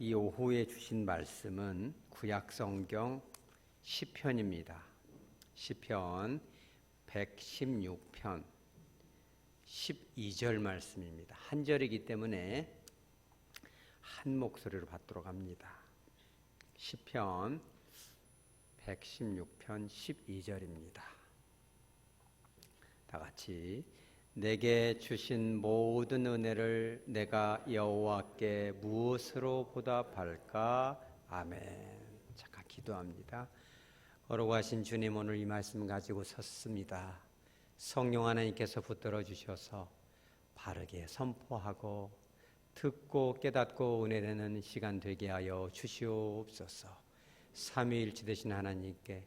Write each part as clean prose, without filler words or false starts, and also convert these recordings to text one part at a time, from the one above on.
이 오후에 주신 말씀은 구약성경 시편입니다. 시편 116편 12절 말씀입니다. 한 절이기 때문에 한 목소리로 받도록 합니다. 시편 116편 12절입니다. 다 같이 내게 주신 모든 은혜를 내가 여호와께 무엇으로 보답할까? 아멘. 잠깐 기도합니다. 거룩하신 주님, 오늘 이 말씀 가지고 섰습니다. 성령 하나님께서 붙들어 주셔서 바르게 선포하고 듣고 깨닫고 은혜되는 시간 되게 하여 주시옵소서. 삼위일체 되신 하나님께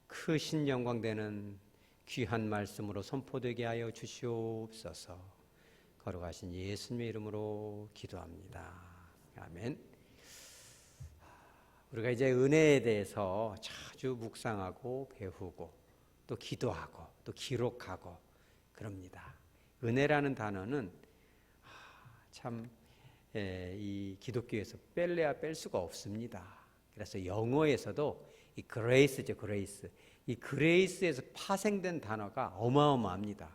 크신 영광 되는 귀한 말씀으로 선포되게 하여 주시옵소서. 거룩하신 예수님의 이름으로 기도합니다. 아멘. 우리가 이제 은혜에 대해서 자주 묵상하고 배우고 또 기도하고 또 기록하고 그럽니다. 은혜라는 단어는 참 이 기독교에서 뺄래야 뺄 수가 없습니다. 그래서 영어에서도 이 그레이스죠, 그레이스. 이 그레이스에서 파생된 단어가 어마어마합니다.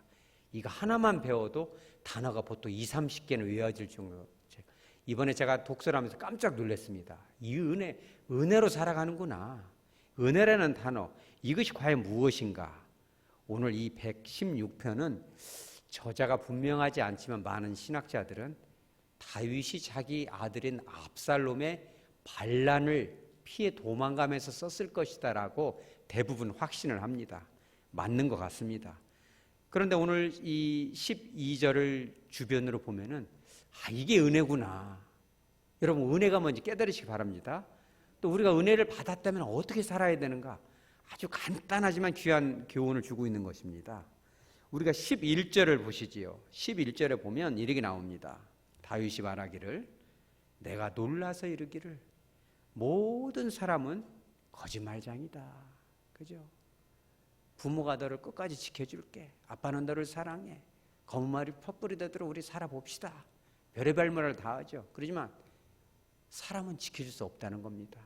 이거 하나만 배워도 단어가 보통 20-30개는 외워질 정도로. 이번에 제가 독서를 하면서 깜짝 놀랐습니다. 이 은혜로 살아가는구나. 은혜라는 단어, 이것이 과연 무엇인가? 오늘 이 116편은 저자가 분명하지 않지만 많은 신학자들은 다윗이 자기 아들인 압살롬의 반란을 피해 도망가면서 썼을 것이다라고 대부분 확신을 합니다. 맞는 것 같습니다. 그런데 오늘 이 12절을 주변으로 보면은 이게 은혜구나. 여러분, 은혜가 뭔지 깨달으시기 바랍니다. 또 우리가 은혜를 받았다면 어떻게 살아야 되는가? 아주 간단하지만 귀한 교훈을 주고 있는 것입니다. 우리가 11절을 보시지요. 11절에 보면 이렇게 나옵니다. 다윗이 말하기를 내가 놀라서 이르기를 모든 사람은 거짓말장이다. 그죠? 부모가 너를 끝까지 지켜줄게. 아빠는 너를 사랑해. 검은 말이 섣불리 되도록 우리 살아봅시다. 별의별 말을 다 하죠. 그렇지만 사람은 지켜줄 수 없다는 겁니다.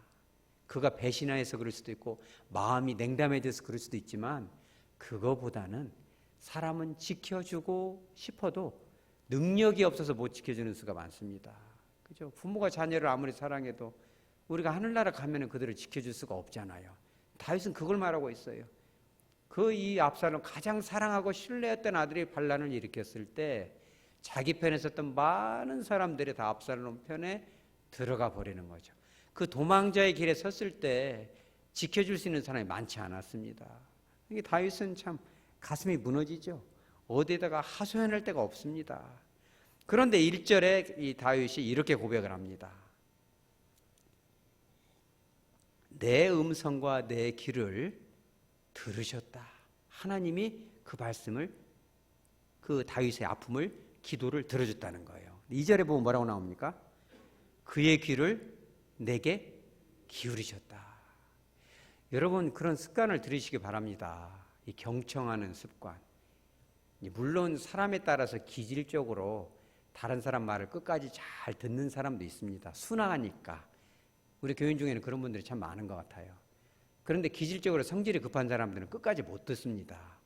그가 배신해서 그럴 수도 있고 마음이 냉담해져서 그럴 수도 있지만 그거보다는 사람은 지켜주고 싶어도 능력이 없어서 못 지켜주는 수가 많습니다. 그죠? 부모가 자녀를 아무리 사랑해도 우리가 하늘나라 가면은 그들을 지켜줄 수가 없잖아요. 다윗은 그걸 말하고 있어요. 이 압살롬 가장 사랑하고 신뢰했던 아들이 반란을 일으켰을 때 자기 편에 섰던 많은 사람들이 다 압살롬 편에 들어가 버리는 거죠. 그 도망자의 길에 섰을 때 지켜줄 수 있는 사람이 많지 않았습니다. 이게 다윗은 참 가슴이 무너지죠. 어디에다가 하소연할 데가 없습니다. 그런데 1절에 이 다윗이 이렇게 고백을 합니다. 내 음성과 내 귀를 들으셨다. 하나님이 그 말씀을, 그 다윗의 아픔을, 기도를 들어줬다는 거예요. 2절에 보면 뭐라고 나옵니까? 그의 귀를 내게 기울이셨다. 여러분, 그런 습관을 들이시기 바랍니다. 이 경청하는 습관. 물론 사람에 따라서 기질적으로 다른 사람 말을 끝까지 잘 듣는 사람도 있습니다. 순하니까. 우리 교인 중에는 그런 분들이 참 많은 것 같아요. 그런데 기질적으로 성질이 급한 사람들은 끝까지 못 듣습니다.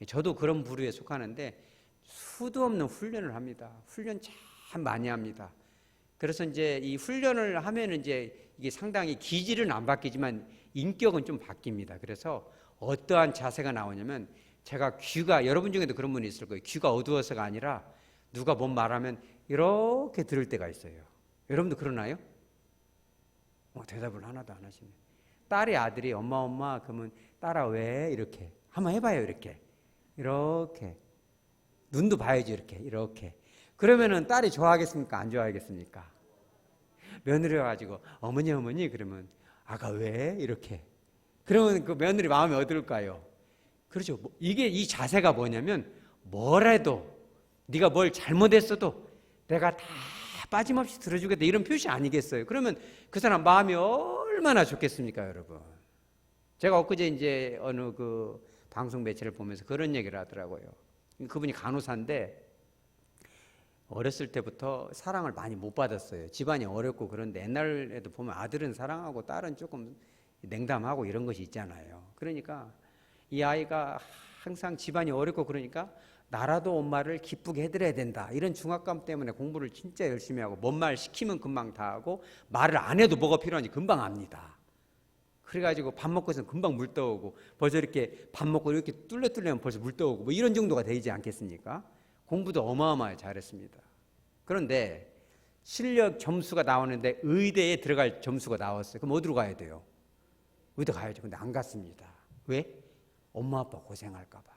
저도 그런 부류에 속하는데 수도 없는 훈련을 합니다. 훈련 참 많이 합니다. 그래서 이제 이 훈련을 하면은 이제 이게 상당히 기질은 안 바뀌지만 인격은 좀 바뀝니다. 그래서 어떠한 자세가 나오냐면 제가 귀가, 여러분 중에도 그런 분이 있을 거예요. 귀가 어두워서가 아니라 누가 뭔 말하면 이렇게 들을 때가 있어요. 여러분도 그러나요? 대답을 하나도 안 하시네. 딸이 아들이 엄마 그러면 딸아 왜 이렇게 한번 해봐요. 이렇게 눈도 봐야지. 이렇게 그러면은 딸이 좋아하겠습니까? 안 좋아하겠습니까? 며느리가 가지고 어머니 그러면 아가 왜 이렇게 그러면 그 며느리 마음이 어떨까요? 그렇죠. 이게 이 자세가 뭐냐면 뭐래도 네가 뭘 잘못했어도 내가 다 빠짐없이 들어주겠다 이런 표시 아니겠어요? 그러면 그 사람 마음이 얼마나 좋겠습니까, 여러분? 제가 엊그제 이제 어느 그 방송 매체를 보면서 그런 얘기를 하더라고요. 그분이 간호사인데 어렸을 때부터 사랑을 많이 못 받았어요. 집안이 어렵고 그런데 옛날에도 보면 아들은 사랑하고 딸은 조금 냉담하고 이런 것이 있잖아요. 그러니까 이 아이가 항상 집안이 어렵고 그러니까 나라도 엄마를 기쁘게 해드려야 된다. 이런 중압감 때문에 공부를 진짜 열심히 하고 뭔 말 시키면 금방 다 하고 말을 안 해도 뭐가 필요한지 금방 압니다. 그래가지고 밥 먹고서는 금방 물 떠오고 벌써 이렇게 밥 먹고 이렇게 뚫려면 벌써 물 떠오고 뭐 이런 정도가 되지 않겠습니까? 공부도 어마어마하게 잘했습니다. 그런데 실력 점수가 나오는데 의대에 들어갈 점수가 나왔어요. 그럼 어디로 가야 돼요? 의대 가야죠. 근데 안 갔습니다. 왜? 엄마 아빠 고생할까 봐.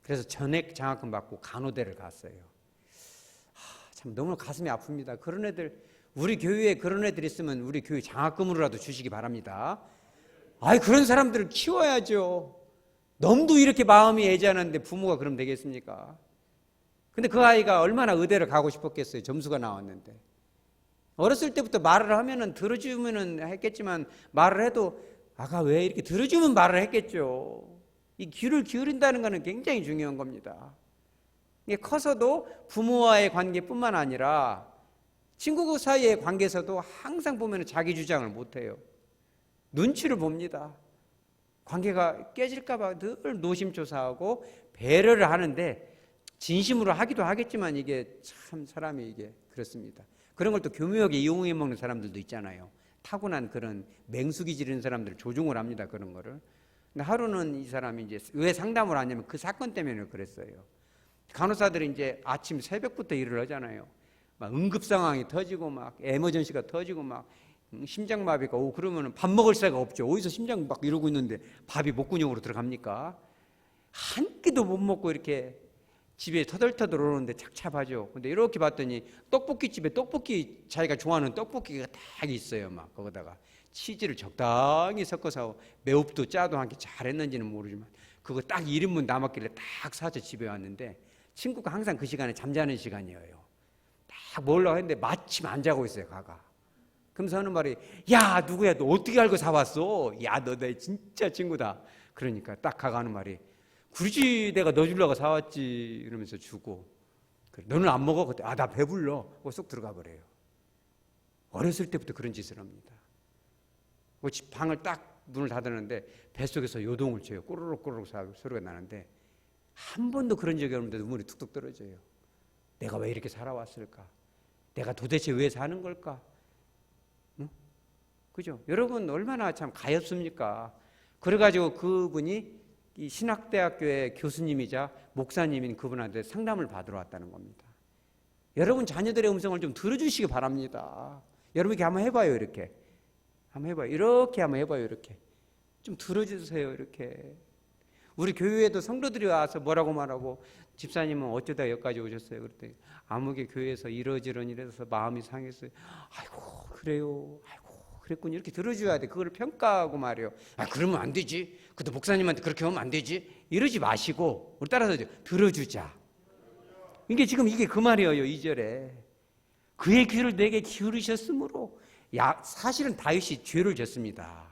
그래서 전액 장학금 받고 간호대를 갔어요. 참 너무 가슴이 아픕니다. 그런 애들, 우리 교회에 그런 애들 있으면 우리 교회 장학금으로라도 주시기 바랍니다. 아이, 그런 사람들을 키워야죠. 너무도 이렇게 마음이 애잔한데 부모가 그럼 되겠습니까? 근데 그 아이가 얼마나 의대를 가고 싶었겠어요. 점수가 나왔는데. 어렸을 때부터 말을 하면은 들어주면은 했겠지만 말을 해도 아가 왜 이렇게 들어주면 말을 했겠죠. 이 귀를 기울인다는 것은 굉장히 중요한 겁니다. 이게 커서도 부모와의 관계뿐만 아니라 친구 사이의 관계에서도 항상 보면 자기 주장을 못해요. 눈치를 봅니다. 관계가 깨질까 봐 늘 노심초사하고 배려를 하는데 진심으로 하기도 하겠지만 이게 참 사람이 이게 그렇습니다. 그런 걸 또 교묘하게 이용해 먹는 사람들도 있잖아요. 타고난 그런 맹수기 지르는 사람들 조종을 합니다. 그런 거를. 근데 하루는 이 사람이 이제 왜 상담을 하냐면 그 사건 때문에 그랬어요. 간호사들이 이제 아침 새벽부터 일을 하잖아요. 막 응급 상황이 터지고 막 에머전시가 터지고 막 심장마비가 오고 그러면 밥 먹을 새가 없죠. 어디서 심장 막 이러고 있는데 밥이 목구멍으로 들어갑니까? 한 끼도 못 먹고 이렇게 집에 터덜터덜 오는데 착잡하죠. 근데 이렇게 봤더니 떡볶이집에 떡볶이 자기가 좋아하는 떡볶이가 딱 있어요. 막 거기다가 치즈를 적당히 섞어서 매웁도 짜도 함께 잘했는지는 모르지만 그거 딱 1인분 남았길래 딱 사서 집에 왔는데 친구가 항상 그 시간에 잠자는 시간이에요. 딱 먹으려고 했는데 마침 안 자고 있어요. 가가. 그러면서 하는 말이 야 누구야 너 어떻게 알고 사왔어? 야 너 내 진짜 친구다. 그러니까 딱 가가 하는 말이 굳이 내가 너 주려고 사왔지 이러면서 주고 그래, 너는 안 먹어? 그때 나 배불러. 쏙 들어가 버려요. 어렸을 때부터 그런 짓을 합니다. 방을 딱 문을 닫았는데 뱃속에서 요동을 쳐요. 꼬르륵 꼬르륵 소리가 나는데 한 번도 그런 적이 없는데 눈물이 툭툭 떨어져요. 내가 왜 이렇게 살아왔을까? 내가 도대체 왜 사는 걸까? 응? 그죠? 여러분 얼마나 참 가엾습니까? 그래가지고 그분이 이 신학대학교의 교수님이자 목사님인 그분한테 상담을 받으러 왔다는 겁니다. 여러분 자녀들의 음성을 좀 들어주시기 바랍니다. 여러분 이렇게 한번 해봐요. 이렇게 한번 해봐요. 이렇게 한번 해봐요. 이렇게 좀 들어주세요. 이렇게 우리 교회에도 성도들이 와서 뭐라고 말하고 집사님은 어쩌다 여기까지 오셨어요. 그랬더니 아무개 교회에서 이러저런 이래서 마음이 상했어요. 아이고 그래요. 아이고 그랬군요. 이렇게 들어줘야 돼. 그걸 평가하고 말이요. 그러면 안 되지. 그것도 목사님한테 그렇게 하면 안 되지. 이러지 마시고 우리 따라서 들어주자. 이게 지금 이게 그 말이에요. 2절에 그의 귀를 내게 기울이셨으므로 사실은 다윗이 죄를 졌습니다.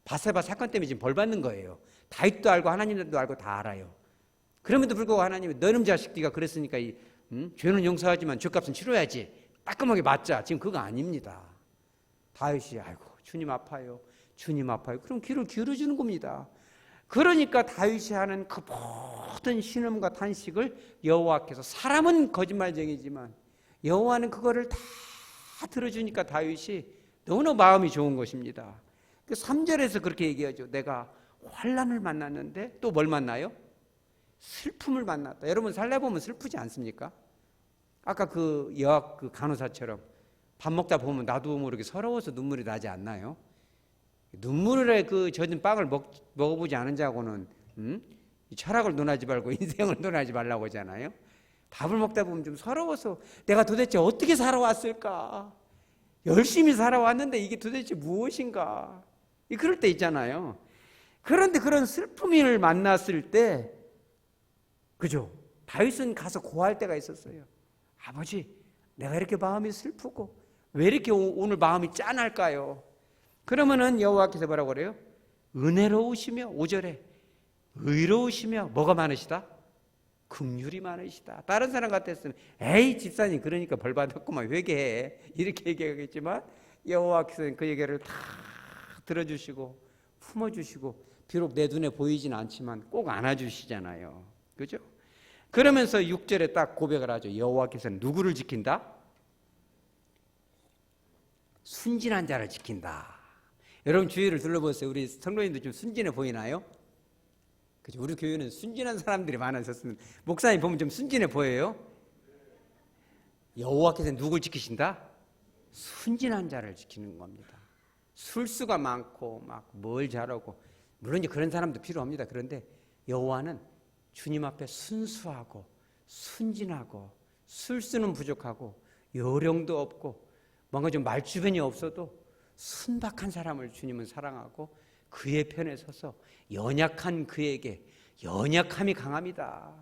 바세바 사건 때문에 지금 벌 받는 거예요. 다윗도 알고 하나님도 알고 다 알아요. 그럼에도 불구하고 하나님이 너놈 자식 네가 그랬으니까 죄는 용서하지만 죄값은 치러야지. 따끔하게 맞자. 지금 그거 아닙니다. 다윗이 아이고 주님 아파요. 주님 아파요. 그럼 귀를 기울여주는 겁니다. 그러니까 다윗이 하는 그 모든 신음과 탄식을 여호와께서 사람은 거짓말쟁이지만 여호와는 그거를 다 들어주니까 다윗이 너무나 마음이 좋은 것입니다. 3절에서 그렇게 얘기하죠. 내가 환난을 만났는데 또 뭘 만나요? 슬픔을 만났다. 여러분 살려보면 슬프지 않습니까? 아까 그 여학 그 간호사처럼 밥 먹다 보면 나도 모르게 서러워서 눈물이 나지 않나요? 눈물에 그 젖은 빵을 먹어보지 않은 자고는 철학을 논하지 말고 인생을 논하지 말라고 하잖아요. 밥을 먹다 보면 좀 서러워서 내가 도대체 어떻게 살아왔을까? 열심히 살아왔는데 이게 도대체 무엇인가? 그럴 때 있잖아요. 그런데 그런 슬픔을 만났을 때 그죠? 다윗은 가서 고할 때가 있었어요. 아버지 내가 이렇게 마음이 슬프고 왜 이렇게 오늘 마음이 짠할까요? 그러면은 여호와께서 뭐라고 그래요? 은혜로우시며 5절에 의로우시며 뭐가 많으시다? 긍휼이 많으시다. 다른 사람 같았으면 에이 집사님 그러니까 벌 받았구만 회개해 이렇게 얘기하겠지만 여호와께서는 그 얘기를 다 들어주시고 품어주시고 비록 내 눈에 보이진 않지만 꼭 안아주시잖아요. 그죠? 그러면서 6절에 딱 고백을 하죠. 여호와께서는 누구를 지킨다? 순진한 자를 지킨다. 여러분 주위를 둘러보세요. 우리 성도님들 좀 순진해 보이나요? 그죠? 우리 교회는 순진한 사람들이 많아졌으면 목사님 보면 좀 순진해 보여요? 여호와께서는 누굴 지키신다? 순진한 자를 지키는 겁니다. 술수가 많고 막 뭘 잘하고 물론 이제 그런 사람도 필요합니다. 그런데 여호와는 주님 앞에 순수하고 순진하고 술수는 부족하고 요령도 없고 뭔가 좀 말주변이 없어도 순박한 사람을 주님은 사랑하고 그의 편에 서서 연약한 그에게 연약함이 강합니다.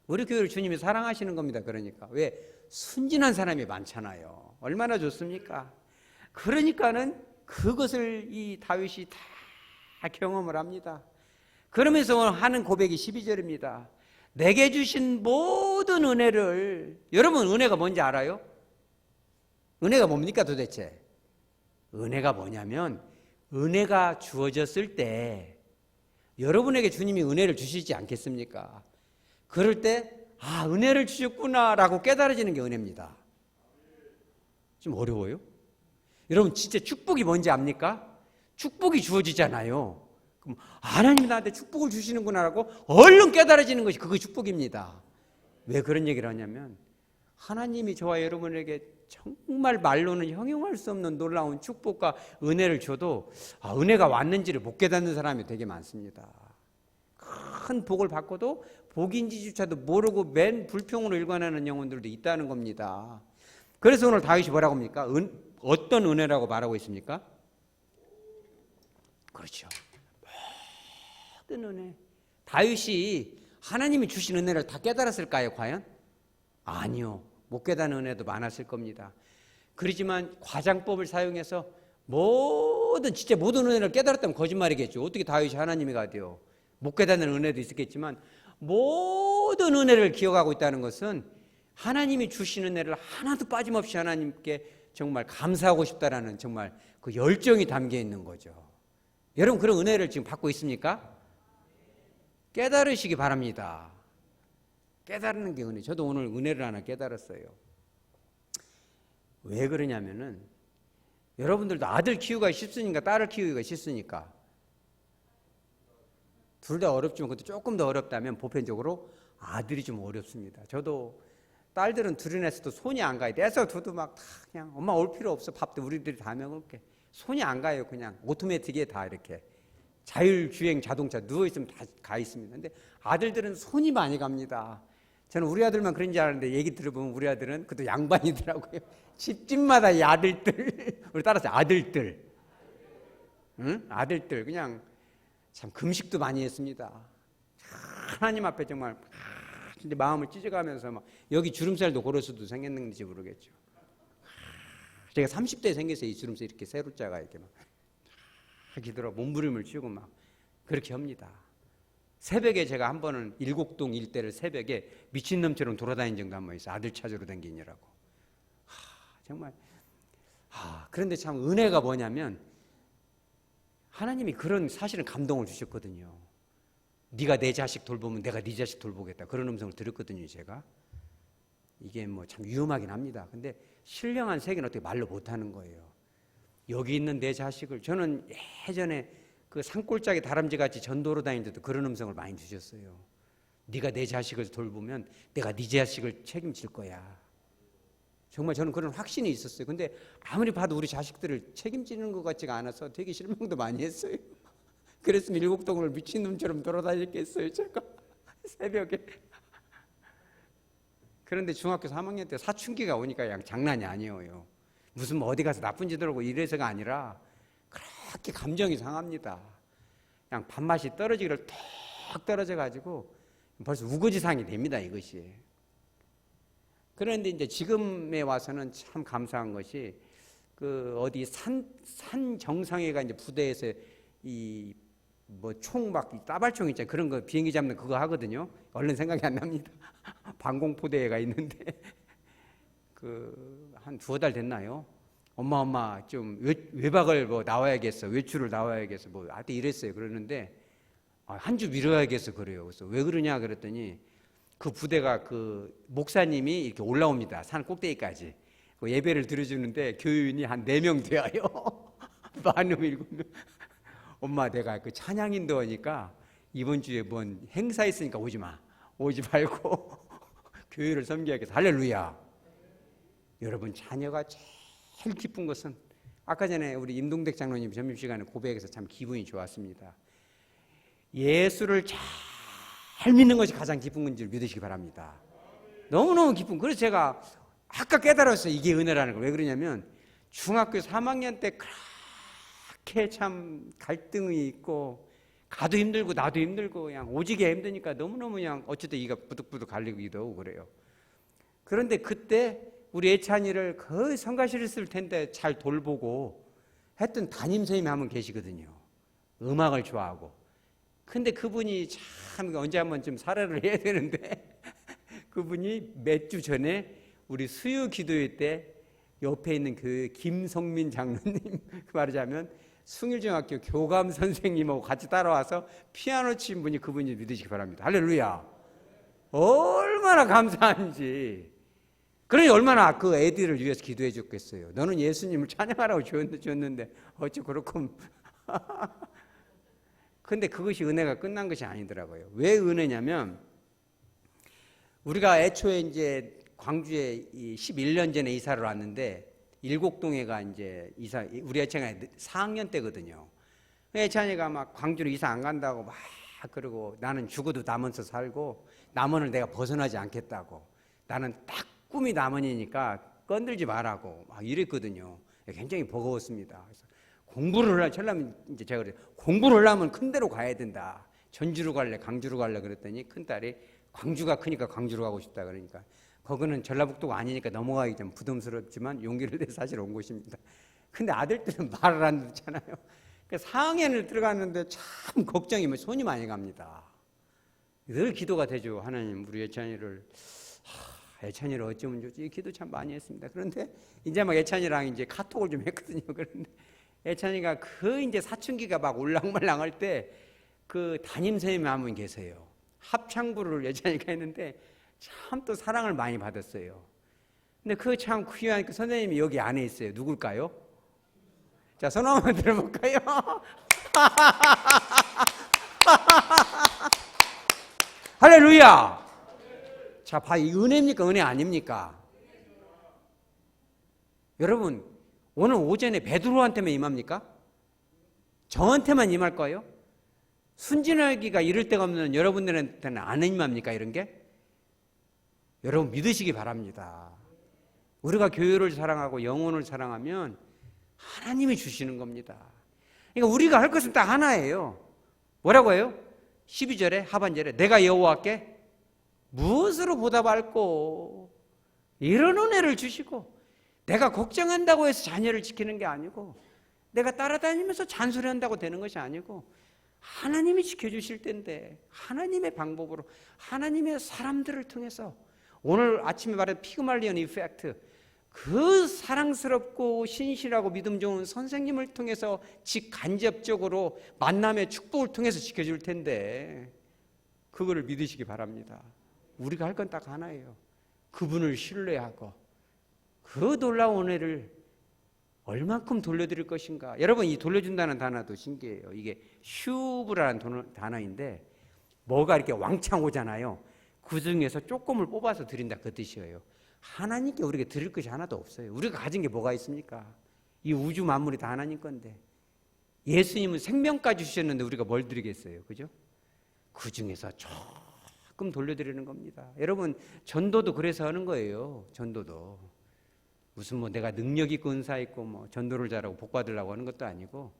우리 교회를 주님이 사랑하시는 겁니다. 그러니까 왜? 순진한 사람이 많잖아요. 얼마나 좋습니까? 그러니까는 그것을 이 다윗이 다 경험을 합니다. 그러면서 오늘 하는 고백이 12절입니다. 내게 주신 모든 은혜를, 여러분 은혜가 뭔지 알아요? 은혜가 뭡니까 도대체? 은혜가 뭐냐면 은혜가 주어졌을 때 여러분에게 주님이 은혜를 주시지 않겠습니까? 그럴 때 아, 은혜를 주셨구나라고 깨달아지는 게 은혜입니다. 좀 어려워요? 여러분 진짜 축복이 뭔지 압니까? 축복이 주어지잖아요. 그럼 하나님이 나한테 축복을 주시는구나라고 얼른 깨달아지는 것이 그게 축복입니다. 왜 그런 얘기를 하냐면 하나님이 저와 여러분에게 정말 말로는 형용할 수 없는 놀라운 축복과 은혜를 줘도 아, 은혜가 왔는지를 못 깨닫는 사람이 되게 많습니다. 큰 복을 받고도 복인지조차도 모르고 맨 불평으로 일관하는 영혼들도 있다는 겁니다. 그래서 오늘 다윗이 뭐라고 합니까? 어떤 은혜라고 말하고 있습니까? 그렇죠. 모든 은혜. 다윗이 하나님이 주신 은혜를 다 깨달았을까요, 과연? 아니요. 못 깨닫는 은혜도 많았을 겁니다. 그렇지만 과장법을 사용해서 진짜 모든 은혜를 깨달았다면 거짓말이겠죠. 어떻게 다윗이 하나님이가 돼요? 못 깨닫는 은혜도 있었겠지만 모든 은혜를 기억하고 있다는 것은 하나님이 주신 은혜를 하나도 빠짐없이 하나님께 정말 감사하고 싶다라는 정말 그 열정이 담겨 있는 거죠. 여러분 그런 은혜를 지금 받고 있습니까? 깨달으시기 바랍니다. 깨달는 게 은혜. 저도 오늘 은혜를 하나 깨달았어요. 왜 그러냐면은 여러분들도 아들 키우기가 쉽으니까 딸을 키우기가 쉽으니까 둘 다 어렵지만 그것도 조금 더 어렵다면 보편적으로 아들이 좀 어렵습니다. 저도 딸들은 둘이 냈어도 손이 안 가요. 떼서 둬도 막 다 그냥 엄마 올 필요 없어. 밥도 우리들이 다 먹을게. 손이 안 가요. 그냥 오토매틱에 다 이렇게 자율주행 자동차 누워있으면 다 가 있습니다. 근데 아들들은 손이 많이 갑니다. 저는 우리 아들만 그런 줄 알았는데 얘기 들어보면 우리 아들은 그것도 양반이더라고요. 집집마다 이 아들들 우리 따라서 아들들 응? 아들들 그냥 참 금식도 많이 했습니다. 하나님 앞에 정말 진짜 마음을 찢어가면서 막 여기 주름살도 고로수도 생겼는지 모르겠죠. 제가 30대에 생겼어요. 이 주름살 이렇게 세로자가 이렇게 막 기도로 몸부림을 치고 막 그렇게 합니다. 새벽에 제가 한 번은 일곡동 일대를 새벽에 미친놈처럼 돌아다닌 적도 한 번 있어요. 아들 찾으러 다니느라고. 정말 그런데 참 은혜가 뭐냐면 하나님이 그런 사실은 감동을 주셨거든요. 네가 내 자식 돌보면 내가 네 자식 돌보겠다. 그런 음성을 들었거든요. 제가. 이게 뭐 참 위험하긴 합니다. 근데 신령한 세계는 어떻게 말로 못하는 거예요. 여기 있는 내 자식을 저는 예전에 그 산골짜기 다람쥐같이 전도로 다닐 때도 그런 음성을 많이 주셨어요. 네가 내 자식을 돌보면 내가 네 자식을 책임질 거야. 정말 저는 그런 확신이 있었어요. 근데 아무리 봐도 우리 자식들을 책임지는 것 같지가 않아서 되게 실망도 많이 했어요. 그랬으면 일곡동을 미친놈처럼 돌아다녔겠어요. 제가 새벽에. 그런데 중학교 3학년 때 사춘기가 오니까 그냥 장난이 아니에요. 무슨 뭐 어디 가서 나쁜 짓 하고 이래서가 아니라 그렇게 감정이 상합니다. 그냥 밥맛이 떨어지기를 턱 떨어져가지고 벌써 우거지상이 됩니다. 이것이. 그런데 이제 지금에 와서는 참 감사한 것이 그 어디 산 정상에가 이제 부대에서 이 뭐 총 막 따발총 있잖아요. 그런 거 비행기 잡는 그거 하거든요. 얼른 생각이 안 납니다. 방공포대가 있는데 그 한 두어 달 됐나요? 엄마 좀 외박을 뭐 나와야겠어. 외출을 나와야겠어. 뭐 하여튼 이랬어요. 그러는데 한 주 미뤄야겠어 그래요. 그래서 왜 그러냐 그랬더니 그 부대가 그 목사님이 이렇게 올라옵니다. 산 꼭대기까지. 그 예배를 드려주는데 교인이 한 4명 되어요. 많으면 7명. 엄마 내가 그 찬양인도 하니까 이번 주에 뭔 행사 있으니까 오지 마. 오지 말고 교회를 섬겨야겠어. 할렐루야. 여러분 자녀가 제일 기쁜 것은 아까 전에 우리 임동택 장로님 점심시간에 고백해서 참 기분이 좋았습니다. 예수를 잘 믿는 것이 가장 기쁜 건지 믿으시기 바랍니다. 너무너무 기쁜. 그래서 제가 아까 깨달았어요. 이게 은혜라는 거. 왜 그러냐면 중학교 3학년 때 그렇게 참 갈등이 있고 가도 힘들고 나도 힘들고 그냥 오지게 힘드니까 너무너무 그냥 어쨌든 이가 부득부득 갈리기도 하고 그래요. 그런데 그때 우리 애찬이를 거의 성가시를 쓸 텐데 잘 돌보고 했던 담임선생님이 한 분 계시거든요. 음악을 좋아하고. 근데 그분이 참 언제 한번 좀 사례를 해야 되는데 그분이 몇 주 전에 우리 수요 기도회 때 옆에 있는 그 김성민 장로님 말하자면 숭일중학교 교감 선생님하고 같이 따라와서 피아노 친 분이 그분이 믿으시기 바랍니다. 할렐루야. 얼마나 감사한지. 그러니 얼마나 그 애들을 위해서 기도해 줬겠어요. 너는 예수님을 찬양하라고 줬는데 어찌 그렇군. 근데 그것이 은혜가 끝난 것이 아니더라고요. 왜 은혜냐면 우리가 애초에 이제 광주에 11년 전에 이사를 왔는데 일곡동에가 이제 우리 애찬이가 4학년 때거든요. 애찬이가 막 광주로 이사 안 간다고 막 그러고 나는 죽어도 남원서 살고 남원을 내가 벗어나지 않겠다고 나는 딱 꿈이 남원이니까 건들지 말라고 막 이랬거든요. 굉장히 버거웠습니다. 그래서 공부를 하려면 이제 제가 그래요. 공부를 하려면 큰 데로 가야 된다. 전주로 갈래, 강주로 갈래 그랬더니 큰 딸이 광주가 크니까 광주로 가고 싶다 그러니까 거기는 전라북도가 아니니까 넘어가기 좀 부담스럽지만 용기를 내서 사실 온 곳입니다. 근데 아들들은 말을 안 듣잖아요. 그래서 4학년을 들어갔는데 참 걱정이 손이 많이 갑니다. 늘 기도가 되죠. 하나님 우리 애찬이를 애찬이를 어쩌면 좋지. 기도 참 많이 했습니다. 그런데 이제 막 애찬이랑 이제 카톡을 좀 했거든요. 그런데 애찬이가 그 이제 사춘기가 막 올랑말랑 할 때 그 담임 선생님이 한 분 계세요. 합창부를 애찬이가 했는데 참 또 사랑을 많이 받았어요. 근데 그 참 귀한 그 선생님이 여기 안에 있어요. 누굴까요? 자, 손 한번 들어볼까요? 할렐루야! 자, 이 은혜입니까? 은혜 아닙니까? 여러분, 오늘 오전에 베드로한테만 임합니까? 저한테만 임할 거예요? 순진하기가 이럴 데가 없는 여러분들한테는 안 임합니까? 이런 게? 여러분 믿으시기 바랍니다. 우리가 교회를 사랑하고 영혼을 사랑하면 하나님이 주시는 겁니다. 그러니까 우리가 할 것은 딱 하나예요. 뭐라고 해요? 12절에 하반절에 내가 여호와께 무엇으로 보답할꼬? 이런 은혜를 주시고 내가 걱정한다고 해서 자녀를 지키는 게 아니고 내가 따라다니면서 잔소리한다고 되는 것이 아니고 하나님이 지켜주실 텐데 하나님의 방법으로 하나님의 사람들을 통해서 오늘 아침에 말한 피그말리언 이펙트 그 사랑스럽고 신실하고 믿음 좋은 선생님을 통해서 직간접적으로 만남의 축복을 통해서 지켜줄 텐데 그거를 믿으시기 바랍니다. 우리가 할 건 딱 하나예요. 그분을 신뢰하고 그 놀라운 은혜를 얼만큼 돌려드릴 것인가. 여러분 이 돌려준다는 단어도 신기해요. 이게 슈브라는 단어인데 뭐가 이렇게 왕창 오잖아요. 그 중에서 조금을 뽑아서 드린다 그 뜻이에요. 하나님께 우리가 드릴 것이 하나도 없어요. 우리가 가진 게 뭐가 있습니까? 이 우주 만물이 다 하나님 건데 예수님은 생명까지 주셨는데 우리가 뭘 드리겠어요? 그죠? 그 중에서 조금 돌려드리는 겁니다. 여러분 전도도 그래서 하는 거예요. 전도도 무슨 뭐 내가 능력 있고 은사 있고 뭐 전도를 잘하고 복 받으려고 하는 것도 아니고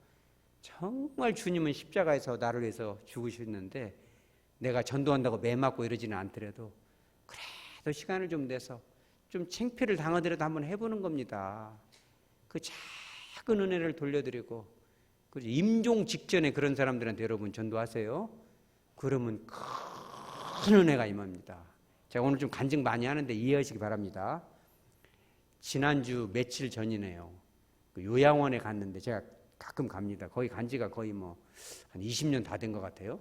정말 주님은 십자가에서 나를 위해서 죽으셨는데 내가 전도한다고 매 맞고 이러지는 않더라도 그래도 시간을 좀 내서 좀 창피를 당하더라도 한번 해보는 겁니다. 그 작은 은혜를 돌려드리고 그죠? 임종 직전에 그런 사람들한테 여러분 전도하세요. 그러면 큰 은혜가 임합니다. 제가 오늘 좀 간증 많이 하는데 이해하시기 바랍니다. 지난주 며칠 전이네요. 그 요양원에 갔는데 제가 가끔 갑니다. 거기 간 지가 거의 뭐 한 20년 다 된 것 같아요.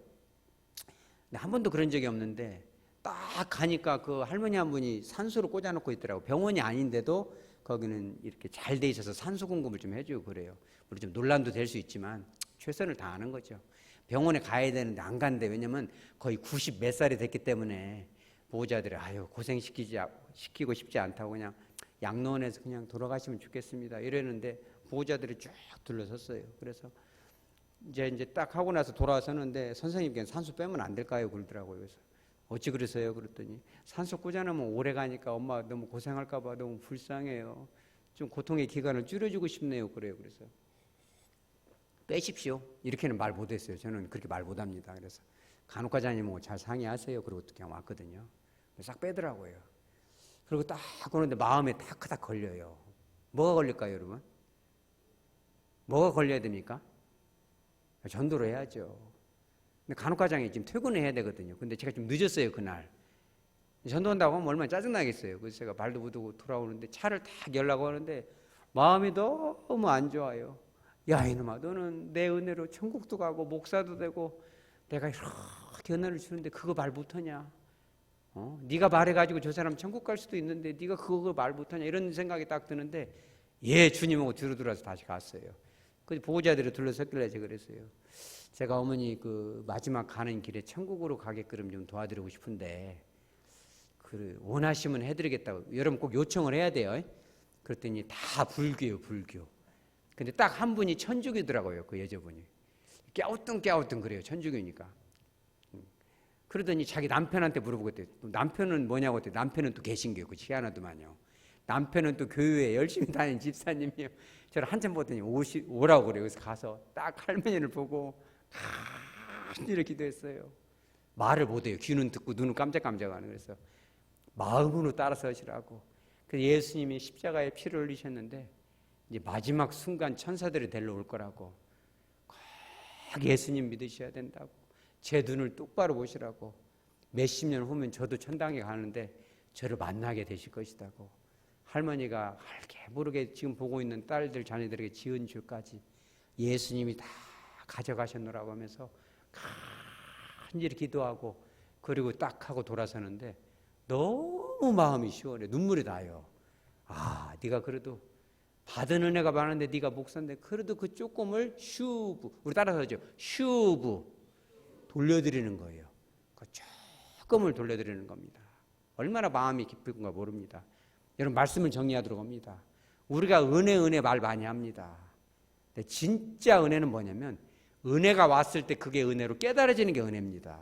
근데 한 번도 그런 적이 없는데 딱 가니까 그 할머니 한 분이 산소를 꽂아놓고 있더라고요. 병원이 아닌데도 거기는 이렇게 잘 돼 있어서 산소 공급을 좀 해주고 그래요. 물론 좀 논란도 될 수 있지만 최선을 다하는 거죠. 병원에 가야 되는데 안 간대. 왜냐면 거의 90 몇 살이 됐기 때문에 보호자들이 아유 시키고 싶지 않다고 그냥 양로원에서 그냥 돌아가시면 좋겠습니다 이러는데 보호자들이 쭉 둘러섰어요. 그래서 이제 딱 하고 나서 돌아서는데 선생님께는 산소 빼면 안 될까요? 그러더라고요. 그래서 어찌 그러세요? 그랬더니 산소 꽂아놓으면 오래 가니까 엄마 너무 고생할까 봐 너무 불쌍해요. 좀 고통의 기간을 줄여주고 싶네요. 그래요. 그래서 빼십시오. 이렇게는 말 못했어요. 저는 그렇게 말 못합니다. 그래서 간호과장님하고 잘 상의하세요. 그러고 그냥 왔거든요. 싹 빼더라고요. 그리고 딱 그러는데 마음에 딱 걸려요. 뭐가 걸릴까요, 여러분? 뭐가 걸려야 됩니까? 전도를 해야죠. 근데 간호과장이 지금 퇴근을 해야 되거든요. 근데 제가 좀 늦었어요, 그날. 전도한다고 하면 얼마나 짜증나겠어요. 그래서 제가 발도 묻고 돌아오는데 차를 딱 열라고 하는데 마음이 너무 안 좋아요. 야, 이놈아, 너는 내 은혜로 천국도 가고 목사도 되고 내가 이렇게 은혜를 주는데 그거 말 못하냐? 네가 말해가지고 저 사람 천국 갈 수도 있는데 네가 그거 말 못하냐? 이런 생각이 딱 드는데 예, 주님하고 뒤로 돌아서 다시 갔어요. 그 보호자들이 둘러섰길래 제가 그랬어요. 제가 어머니 그 마지막 가는 길에 천국으로 가게끔 좀 도와드리고 싶은데 그 원하시면 해드리겠다고. 여러분 꼭 요청을 해야 돼요. 그랬더니 다 불교예요, 불교. 근데 딱 한 분이 천주교더라고요, 그 여자분이. 깨우뚱 그래요, 천주교니까. 그러더니 자기 남편한테 물어보겠대요. 남편은 뭐냐고 했더니 남편은 또 개신교고 그 희한하더만요. 남편은 또 교회에 열심히 다니는 집사님이요. 저를 한참 보더니 오라고 그래요. 그래서 가서 딱 할머니를 보고 간절히 기도했어요. 말을 못해요. 귀는 듣고 눈은 깜짝깜짝하는. 그래서 마음으로 따라서 하시라고. 그래서 예수님이 십자가에 피를 흘리셨는데 이제 마지막 순간 천사들이 데려올 거라고. 꼭 예수님 믿으셔야 된다고. 제 눈을 똑바로 보시라고. 몇십 년 후면 저도 천당에 가는데 저를 만나게 되실 것이다고. 할머니가 알게 모르게 지금 보고 있는 딸들 자녀들에게 지은 줄까지 예수님이 다 가져가셨노라고 하면서 간절히 기도하고 그리고 딱 하고 돌아서는데 너무 마음이 시원해. 눈물이 나요. 아, 네가 그래도 받은 은혜가 많은데 네가 목사인데 그래도 그 조금을 우리 따라서 하죠. 돌려드리는 거예요. 그 조금을 돌려드리는 겁니다. 얼마나 마음이 깊을까 모릅니다. 여러분 말씀을 정리하도록 합니다. 우리가 은혜 말 많이 합니다. 근데 진짜 은혜는 뭐냐면 은혜가 왔을 때 그게 은혜로 깨달아지는 게 은혜입니다.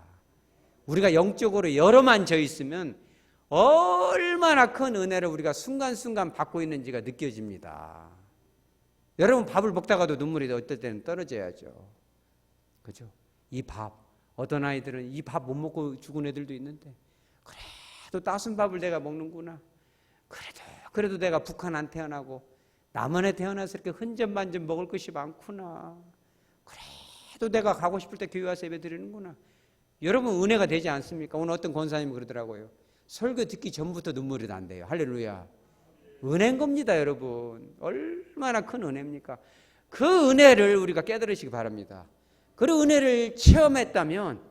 우리가 영적으로 열어만 져 있으면 얼마나 큰 은혜를 우리가 순간순간 받고 있는지가 느껴집니다. 여러분 밥을 먹다가도 눈물이 어떨 때는 떨어져야죠. 그죠? 이 밥, 어떤 아이들은 이 밥 못 먹고 죽은 애들도 있는데 그래도 따순 밥을 내가 먹는구나. 그래도 내가 북한 안 태어나고 남한에 태어나서 이렇게 흔적만점 먹을 것이 많구나. 그래도 내가 가고 싶을 때 교회 와서 예배 드리는구나. 여러분 은혜가 되지 않습니까? 오늘 어떤 권사님이 그러더라고요. 설교 듣기 전부터 눈물이 난대요. 할렐루야. 은혜인 겁니다, 여러분. 얼마나 큰 은혜입니까? 그 은혜를 우리가 깨달으시기 바랍니다. 그 은혜를 체험했다면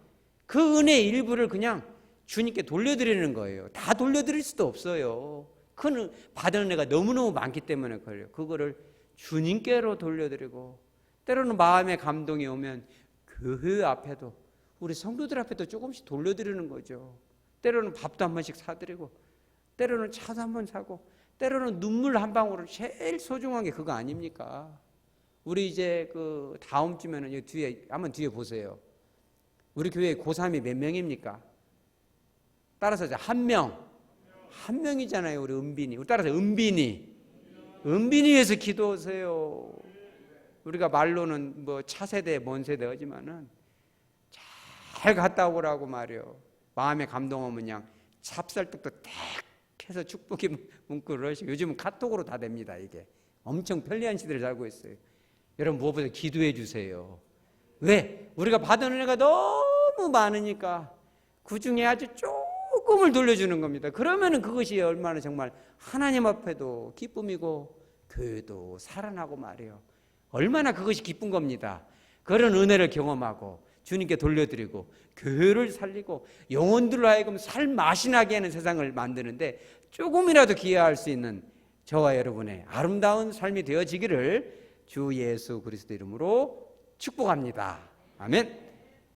그 은혜의 일부를 그냥 주님께 돌려드리는 거예요. 다 돌려드릴 수도 없어요. 큰 받은 은혜가 너무너무 많기 때문에 그래요. 그거를 주님께로 돌려드리고 때로는 마음의 감동이 오면 교회 앞에도 우리 성도들 앞에도 조금씩 돌려드리는 거죠. 때로는 밥도 한 번씩 사드리고 때로는 차도 한 번 사고 때로는 눈물 한 방울을 제일 소중한 게 그거 아닙니까? 우리 이제 그 다음 주면은 여기 뒤에 한번 뒤에 보세요. 우리 교회 고3이 몇 명입니까? 따라서 이제 한 명이잖아요. 우리 은빈이. 우리 따라서 은빈이 위해서 기도하세요. 우리가 말로는 뭐 차세대 뭔 세대 하지만은 잘 갔다 오라고 말이요. 마음에 감동하면 그냥 찹쌀떡도 딱 해서 축복의 문구를 하시고 요즘은 카톡으로 다 됩니다. 이게 엄청 편리한 시대를 살고 있어요. 여러분 무엇보다 기도해 주세요. 왜? 우리가 받은 은혜가 너무 많으니까 그 중에 아주 조금을 돌려주는 겁니다. 그러면 그것이 얼마나 정말 하나님 앞에도 기쁨이고 교회도 살아나고 말이에요. 얼마나 그것이 기쁜 겁니다. 그런 은혜를 경험하고 주님께 돌려드리고 교회를 살리고 영혼들로 하여금 삶 맛이 나게 하는 세상을 만드는데 조금이라도 기여할 수 있는 저와 여러분의 아름다운 삶이 되어지기를 주 예수 그리스도 이름으로 축복합니다. 아멘.